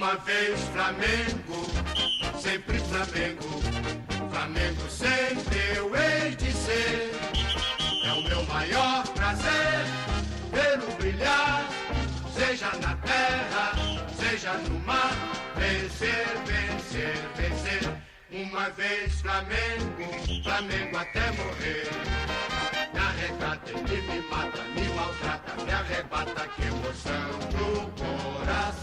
Uma vez Flamengo, sempre Flamengo, Flamengo sempre eu hei de ser. É o meu maior prazer vê-lo brilhar, seja na terra, seja no mar. Vencer, vencer, vencer. Uma vez Flamengo, Flamengo até morrer. Me arrecata, ele me mata, me maltrata, me arrebata, que emoção no coração.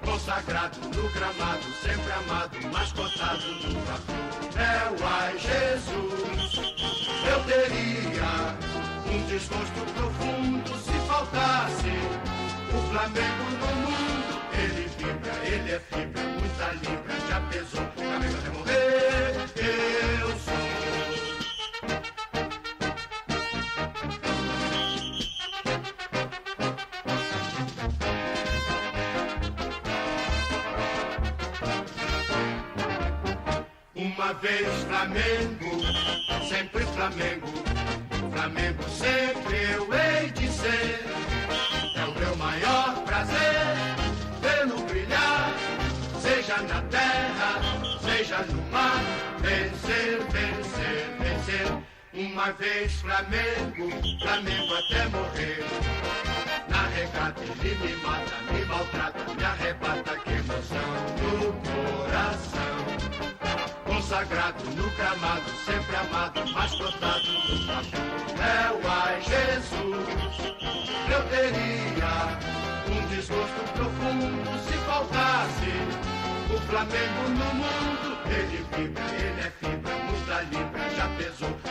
Consagrado no gramado, sempre amado, mascotado no papel. Ai Jesus, eu teria um desgosto profundo se faltasse o Flamengo no mundo. Ele vibra, ele é fibra, muita libra, já pesou, Flamengo até morrer, eu sou. Uma vez Flamengo, sempre Flamengo, Flamengo sempre eu hei de ser. É o meu maior prazer vê-lo brilhar, seja na terra, seja no mar. Vencer, vencer, vencer. Uma vez Flamengo, Flamengo até morrer. Na regata ele me mata, me maltrata, me arrebata, que emoção no coração. Consagrado no gramado, sempre amado, mascotado no papel. Ai Jesus, eu teria um desgosto profundo se faltasse o Flamengo no mundo. Ele vibra, ele é fibra, muita libra, já pesou.